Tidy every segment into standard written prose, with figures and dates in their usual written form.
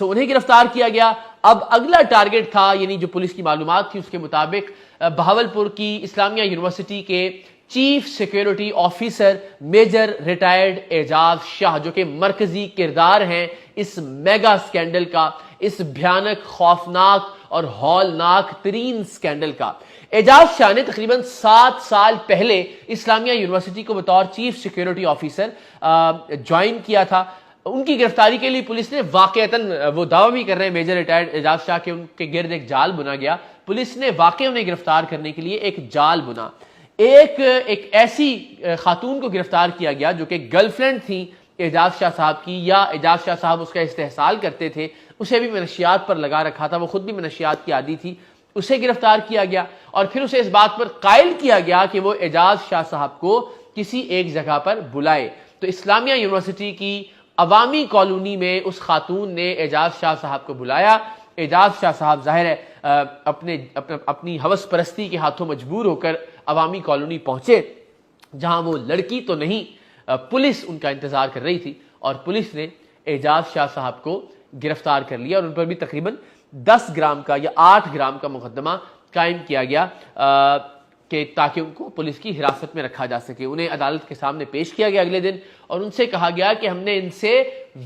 انہیں گرفتار کیا گیا. اب اگلا ٹارگٹ تھا, یعنی جو پولیس کی معلومات تھی اس کے مطابق بہاولپور کی اسلامیہ یونیورسٹی کے chief security officer major retired Ijaz Shah, جو کہ مرکزی کردار ہیں اس میگا سکینڈل کا, اس بھیانک, خوفناک اور ہولناک ترین سکینڈل کا. اعجاز شاہ نے تقریباً 7 سال پہلے اسلامیہ یونیورسٹی کو بطور چیف سیکیورٹی آفیسر جوائن کیا تھا. ان کی گرفتاری کے لیے پولیس نے واقعتاً, وہ دعویٰ بھی کر رہے ہیں میجر ریٹائرڈ اعجاز شاہ کے ان کے گرد ایک جال بنا گیا. پولیس نے واقعی انہیں گرفتار کرنے کے لیے ایک جال بنا. ایک ایسی خاتون کو گرفتار کیا گیا جو کہ گرل فرینڈ تھی اعجاز شاہ صاحب کی, یا اعجاز شاہ صاحب اس کا استحصال کرتے تھے. اسے بھی منشیات پر لگا رکھا تھا, وہ خود بھی منشیات کی عادی تھی. اسے گرفتار کیا گیا اور پھر اسے اس بات پر قائل کیا گیا کہ وہ اعجاز شاہ صاحب کو کسی ایک جگہ پر بلائے. تو اسلامیہ یونیورسٹی کی عوامی کالونی میں اس خاتون نے اعجاز شاہ صاحب کو بلایا. اعجاز شاہ صاحب ظاہر ہے اپنی ہوس پرستی کے ہاتھوں مجبور ہو کر عوامی کالونی پہنچے, جہاں وہ لڑکی تو نہیں, پولیس ان کا انتظار کر رہی تھی, اور پولیس نے اعجاز شاہ صاحب کو گرفتار کر لیا اور ان پر بھی تقریباً 10 گرام کا یا 8 گرام کا مقدمہ قائم کیا گیا کہ تاکہ ان کو پولیس کی حراست میں رکھا جا سکے. انہیں عدالت کے سامنے پیش کیا گیا اگلے دن, اور ان سے کہا گیا کہ ہم نے ان سے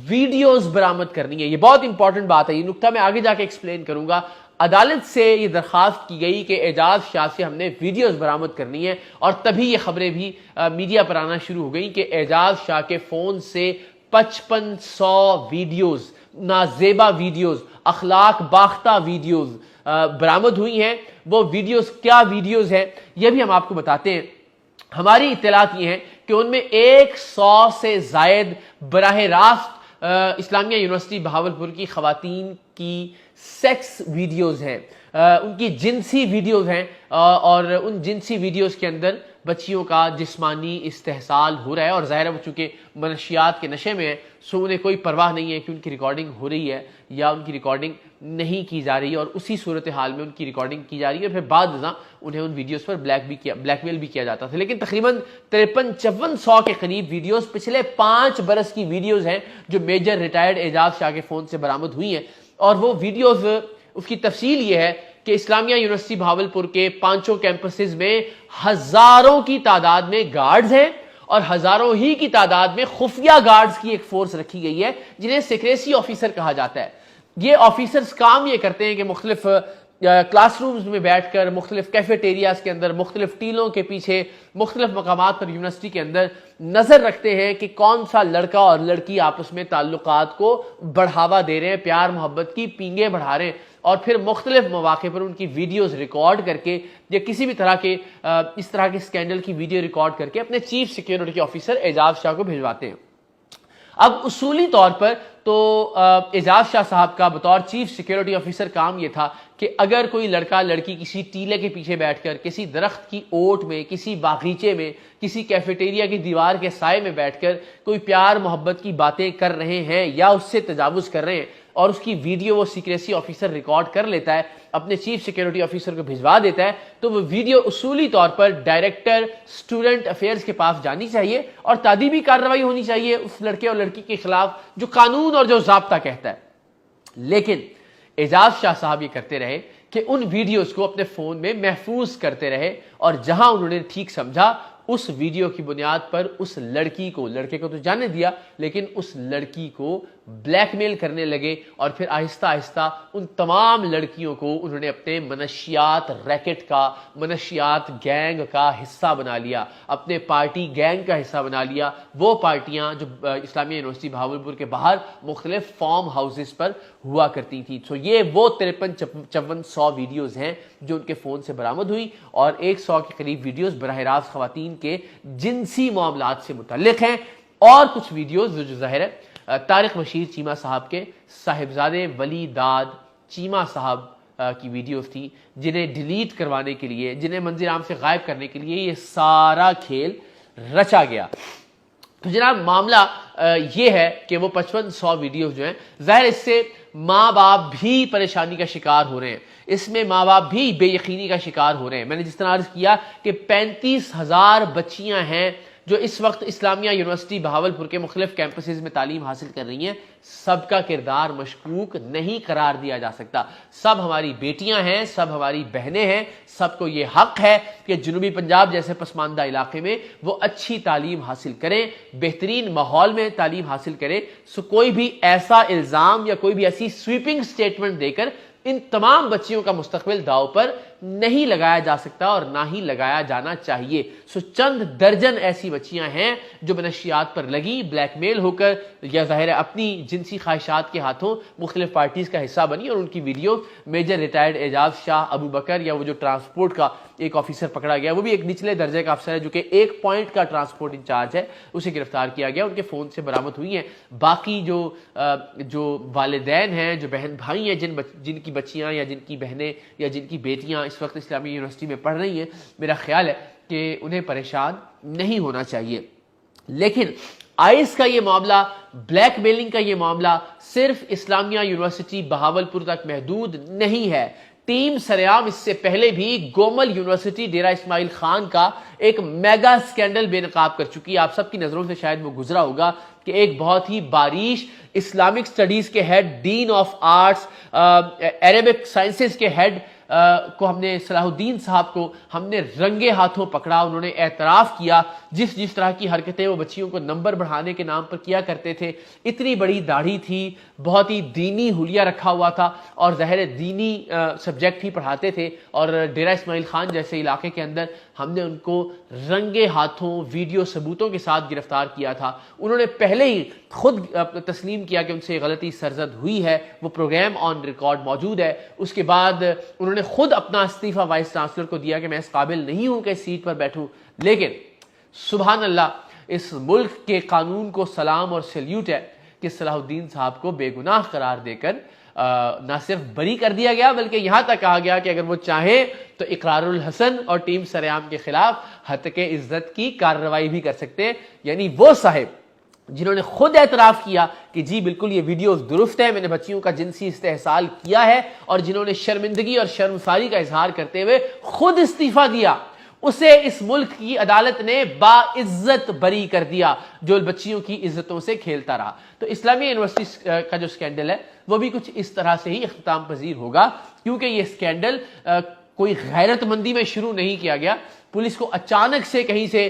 ویڈیوز برآمد کرنی ہے. یہ بہت امپورٹنٹ بات ہے, یہ نکتہ میں آگے جا کے ایکسپلین کروں گا. عدالت سے یہ درخواست کی گئی کہ اعجاز شاہ سے ہم نے ویڈیوز برآمد کرنی ہے, اور تبھی یہ خبریں بھی میڈیا پر آنا شروع ہو گئیں کہ اعجاز شاہ کے فون سے 5500 ویڈیوز, نازیبا ویڈیوز, اخلاق باختہ ویڈیوز برآمد ہوئی ہیں. وہ ویڈیوز کیا ویڈیوز ہیں یہ بھی ہم آپ کو بتاتے ہیں. ہماری اطلاعات یہ ہیں کہ ان میں 100 سے زائد براہ راست اسلامیہ یونیورسٹی بہاولپور کی خواتین کی سیکس ویڈیوز ہیں, ان کی جنسی ویڈیوز ہیں, اور ان جنسی ویڈیوز کے اندر بچیوں کا جسمانی استحصال ہو رہا ہے. اور ظاہر ہے وہ چونکہ منشیات کے نشے میں ہیں, سو انہیں کوئی پرواہ نہیں ہے کہ ان کی ریکارڈنگ ہو رہی ہے یا ان کی ریکارڈنگ نہیں کی جا رہی ہے, اور اسی صورتحال میں ان کی ریکارڈنگ کی جا رہی ہے, اور پھر بعد ازاں انہیں ان ویڈیوز پر بلیک میل بھی کیا جاتا تھا. لیکن تقریباً 53-5400 کے قریب ویڈیوز پچھلے 5 برس کی ویڈیوز ہیں جو میجر ریٹائرڈ اعجاز شاہ کے فون سے برآمد ہوئی ہیں. اور وہ ویڈیوز, اس کی تفصیل یہ ہے کہ اسلامیہ یونیورسٹی بہاولپور کے 5 کیمپسز میں ہزاروں کی تعداد میں گارڈز ہیں, اور ہزاروں ہی کی تعداد میں خفیہ گارڈز کی ایک فورس رکھی گئی ہے جنہیں سیکریسی آفیسر کہا جاتا ہے. یہ آفیسرز کام یہ کرتے ہیں کہ مختلف کلاس رومز میں بیٹھ کر, مختلف کیفیٹیریاز کے اندر, مختلف ٹیلوں کے پیچھے, مختلف مقامات پر یونیورسٹی کے اندر نظر رکھتے ہیں کہ کون سا لڑکا اور لڑکی آپس میں تعلقات کو بڑھاوا دے رہے ہیں, پیار محبت کی پینگیں بڑھا رہے ہیں, اور پھر مختلف مواقع پر ان کی ویڈیوز ریکارڈ کر کے یا کسی بھی طرح کے اس طرح کے سکینڈل کی ویڈیو ریکارڈ کر کے اپنے چیف سیکیورٹی آفیسر اعجاز شاہ کو بھجواتے ہیں. اب اصولی طور پر تو اعجاز شاہ صاحب کا بطور چیف سیکیورٹی آفیسر کام یہ تھا کہ اگر کوئی لڑکا لڑکی کسی ٹیلے کے پیچھے بیٹھ کر, کسی درخت کی اوٹ میں, کسی باغیچے میں, کسی کیفیٹیریا کی دیوار کے سائے میں بیٹھ کر کوئی پیار محبت کی باتیں کر رہے ہیں یا اس سے تجاوز کر رہے ہیں, اور اس کی ویڈیو وہ سیکریسی آفیسر ریکارڈ کر لیتا ہے, اپنے چیف سیکیورٹی آفیسر کو بھجوا دیتا ہے, تو وہ ویڈیو اصولی طور پر ڈائریکٹر اسٹوڈنٹ افیئرز کے پاس جانی چاہیے, اور تعدیبی کارروائی ہونی چاہیے اس لڑکے اور لڑکی کے خلاف جو قانون اور جو ضابطہ کہتا ہے. لیکن اعجاز شاہ صاحب یہ کرتے رہے کہ ان ویڈیوز کو اپنے فون میں محفوظ کرتے رہے, اور جہاں انہوں نے ٹھیک سمجھا اس ویڈیو کی بنیاد پر اس لڑکی کو, لڑکے کو تو جانے دیا, لیکن اس لڑکی کو بلیک میل کرنے لگے, اور پھر آہستہ آہستہ ان تمام لڑکیوں کو انہوں نے اپنے منشیات ریکٹ کا, منشیات گینگ کا حصہ بنا لیا, اپنے پارٹی گینگ کا حصہ بنا لیا. وہ پارٹیاں جو اسلامیہ یونیورسٹی بہاولپور کے باہر مختلف فارم ہاؤسز پر ہوا کرتی تھی. تو یہ وہ 53-5400 ویڈیوز ہیں جو ان کے فون سے برآمد ہوئی, اور 100 کے قریب ویڈیوز براہ راست خواتین کے جنسی معاملات سے متعلق ہیں, اور کچھ ویڈیوز جو ظاہر ہے طارق مشیر چیمہ صاحب کے صاحبزادے ولی داد چیمہ صاحب کی ویڈیوز تھی, جنہیں ڈیلیٹ کروانے کے لیے, جنہیں منظر عام سے غائب کرنے کے لیے یہ سارا کھیل رچا گیا. تو جناب معاملہ یہ ہے کہ وہ 5500 ویڈیوز جو ہیں, ظاہر اس سے ماں باپ بھی پریشانی کا شکار ہو رہے ہیں, اس میں ماں باپ بھی بے یقینی کا شکار ہو رہے ہیں. میں نے جس طرح عرض کیا کہ 35,000 بچیاں ہیں جو اس وقت اسلامیہ یونیورسٹی بہاولپور کے مختلف کیمپسز میں تعلیم حاصل کر رہی ہیں، سب کا کردار مشکوک نہیں قرار دیا جا سکتا۔ سب ہماری بیٹیاں ہیں، سب ہماری بہنیں ہیں، سب کو یہ حق ہے کہ جنوبی پنجاب جیسے پسماندہ علاقے میں وہ اچھی تعلیم حاصل کریں، بہترین ماحول میں تعلیم حاصل کریں۔ کوئی بھی ایسا الزام یا کوئی بھی ایسی سویپنگ سٹیٹمنٹ دے کر ان تمام بچیوں کا مستقبل داؤ پر نہیں لگایا جا سکتا اور نہ ہی لگایا جانا چاہیے۔ چند درجن ایسی بچیاں ہیں جو منشیات پر لگی، بلیک میل ہو کر یا ظاہر ہے اپنی جنسی خواہشات کے ہاتھوں مختلف پارٹیز کا حصہ بنی، اور ان کی ویڈیو میجر ریٹائرڈ اعجاز شاہ ابو بکر یا وہ جو ٹرانسپورٹ کا ایک آفیسر پکڑا گیا، وہ بھی ایک نچلے درجے کا افسر ہے جو کہ ایک پوائنٹ کا ٹرانسپورٹ انچارج ہے، اسے گرفتار کیا گیا، ان کے فون سے برآمد ہوئی ہیں۔ باقی جو والدین ہیں، جو بہن بھائی ہیں جن کی بچیاں یا جن کی بہنیں یا جن کی بیٹیاں اس وقت اسلامی یونیورسٹی میں پڑھ رہی ہیں، میرا خیال ہے کہ انہیں پریشان نہیں ہونا چاہیے۔ لیکن آئس کا یہ معاملہ، بلیک میلنگ کا یہ معاملہ صرف اسلامیہ یونیورسٹی بہاولپور تک محدود نہیں ہے۔ ٹیم سریام اس سے پہلے بھی گومل یونیورسٹی ڈیرہ اسماعیل خان کا ایک میگا سکینڈل بے نقاب کر چکی ہے۔ آپ سب کی نظروں سے شاید وہ گزرا ہوگا کہ ایک بہت ہی باریش اسلامک سٹڈیز کے head, dean of arts, Arabic sciences کے ہیڈ کو ہم نے، صلاح الدین صاحب کو ہم نے رنگے ہاتھوں پکڑا۔ انہوں نے اعتراف کیا جس طرح کی حرکتیں وہ بچیوں کو نمبر بڑھانے کے نام پر کیا کرتے تھے۔ اتنی بڑی داڑھی تھی، بہت ہی دینی حلیہ رکھا ہوا تھا اور ظاہر دینی سبجیکٹ ہی پڑھاتے تھے، اور ڈیرہ اسماعیل خان جیسے علاقے کے اندر ہم نے ان کو رنگے ہاتھوں ویڈیو ثبوتوں کے ساتھ گرفتار کیا تھا۔ انہوں نے پہلے ہی خود تسلیم کیا کہ ان سے غلطی سرزد ہوئی ہے، وہ پروگرام آن ریکارڈ موجود ہے۔ اس کے بعد انہوں نے خود اپنا استعفیٰ وائس چانسلر کو دیا کہ میں اس قابل نہیں ہوں کہ اس سیٹ پر بیٹھوں۔ لیکن سبحان اللہ، اس ملک کے قانون کو سلام اور سیلیوٹ ہے کہ صلاح الدین صاحب کو بے گناہ قرار دے کر نہ صرف بری کر دیا گیا بلکہ یہاں تک کہا گیا کہ اگر وہ چاہیں تو اقرار الحسن اور ٹیم سریام کے خلاف ہتک عزت کی کارروائی بھی کر سکتے ہیں۔ یعنی وہ صاحب جنہوں نے خود اعتراف کیا کہ جی بالکل یہ ویڈیوز درست ہے، میں نے بچیوں کا جنسی استحصال کیا ہے، اور جنہوں نے شرمندگی اور شرمساری کا اظہار کرتے ہوئے خود استعفیٰ دیا، اسے اس ملک کی عدالت نے باعزت بری کر دیا جو بچیوں کی عزتوں سے کھیلتا رہا۔ تو اسلامیہ یونیورسٹی کا جو سکینڈل ہے وہ بھی کچھ اس طرح سے ہی اختتام پذیر ہوگا، کیونکہ یہ سکینڈل کوئی غیرت مندی میں شروع نہیں کیا گیا۔ پولیس کو اچانک سے کہیں سے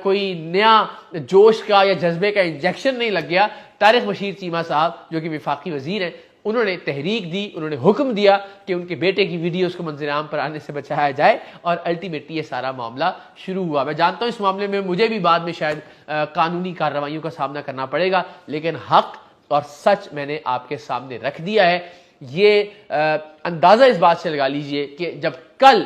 کوئی نیا جوش کا یا جذبے کا انجیکشن نہیں لگ گیا۔ طارق بشیر چیمہ صاحب جو کہ وفاقی وزیر ہیں، انہوں نے تحریک دی، انہوں نے حکم دیا کہ ان کے بیٹے کی ویڈیوز کو منظر عام پر آنے سے بچایا جائے، اور الٹیمیٹلی یہ سارا معاملہ شروع ہوا۔ میں جانتا ہوں اس معاملے میں مجھے بھی بعد میں شاید قانونی کارروائیوں کا سامنا کرنا پڑے گا، لیکن حق اور سچ میں نے آپ کے سامنے رکھ دیا ہے۔ یہ اندازہ اس بات سے لگا لیجئے کہ جب کل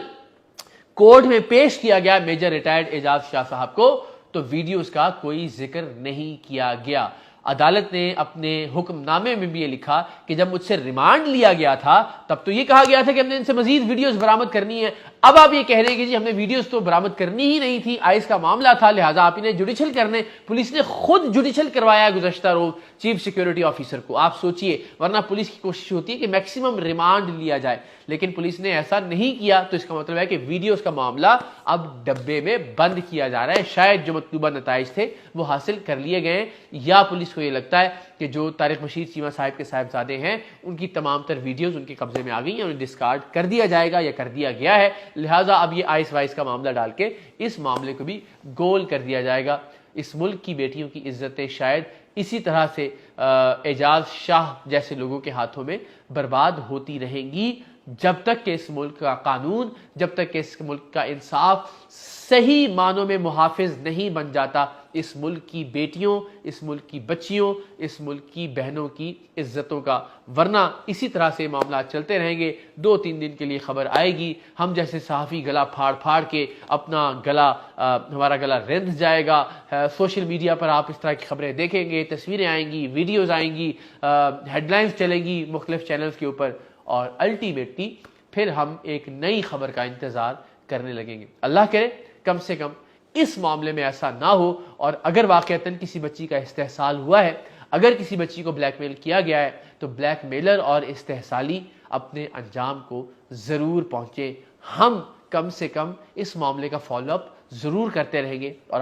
کورٹ میں پیش کیا گیا میجر ریٹائرڈ اعجاز شاہ صاحب کو تو ویڈیوز کا کوئی ذکر نہیں کیا گیا۔ عدالت نے اپنے حکم نامے میں بھی یہ لکھا کہ جب مجھ سے ریمانڈ لیا گیا تھا تب تو یہ کہا گیا تھا کہ ہم نے ان سے مزید ویڈیوز برآمد کرنی ہے۔ اب آپ یہ کہہ رہے ہیں کہ جی ہم نے ویڈیوز تو برآمد کرنی ہی نہیں تھی، آئس کا معاملہ تھا، لہٰذا آپ انہیں جوڈیشل کرنے، پولیس نے خود جوڈیشل کروایا گزشتہ روز چیف سیکیورٹی آفیسر کو۔ آپ سوچئے، ورنہ پولیس کی کوشش ہوتی ہے کہ میکسیمم ریمانڈ لیا جائے، لیکن پولیس نے ایسا نہیں کیا، تو اس کا مطلب ہے کہ ویڈیوز کا معاملہ اب ڈبے میں بند کیا جا رہا ہے۔ شاید جو مطلوبہ نتائج تھے وہ حاصل کر لیے گئے، یا پولیس کو یہ لگتا ہے کہ جو طارق بشیر چیمہ صاحب کے صاحبزادے ہیں ان کی تمام تر ویڈیوز ان کے قبضے میں آ گئی ہیں، انہیں ڈسکارڈ کر دیا جائے گا یا کر دیا گیا ہے، لہٰذا اب یہ آئس وائس کا معاملہ ڈال کے اس معاملے کو بھی گول کر دیا جائے گا۔ اس ملک کی بیٹیوں کی عزتیں شاید اسی طرح سے اعجاز شاہ جیسے لوگوں کے ہاتھوں میں برباد ہوتی رہیں گی جب تک کہ اس ملک کا قانون، جب تک کہ اس ملک کا انصاف صحیح معنوں میں محافظ نہیں بن جاتا اس ملک کی بیٹیوں، اس ملک کی بچیوں، اس ملک کی بہنوں کی عزتوں کا۔ ورنہ اسی طرح سے معاملات چلتے رہیں گے، 2-3 دن کے لیے خبر آئے گی، ہم جیسے صحافی گلا پھاڑ پھاڑ کے اپنا گلا، ہمارا گلا رند جائے گا۔ سوشل میڈیا پر آپ اس طرح کی خبریں دیکھیں گے، تصویریں آئیں گی، ویڈیوز آئیں گی، ہیڈ لائنز چلیں گی مختلف چینلز کے اوپر، اور الٹیمیٹلی پھر ہم ایک نئی خبر کا انتظار کرنے لگیں گے۔ اللہ کرے کم سے کم اس معاملے میں ایسا نہ ہو، اور اگر واقعتاً کسی بچی کا استحصال ہوا ہے، اگر کسی بچی کو بلیک میل کیا گیا ہے، تو بلیک میلر اور استحصالی اپنے انجام کو ضرور پہنچے۔ ہم کم سے کم اس معاملے کا فالو اپ ضرور کرتے رہیں گے، اور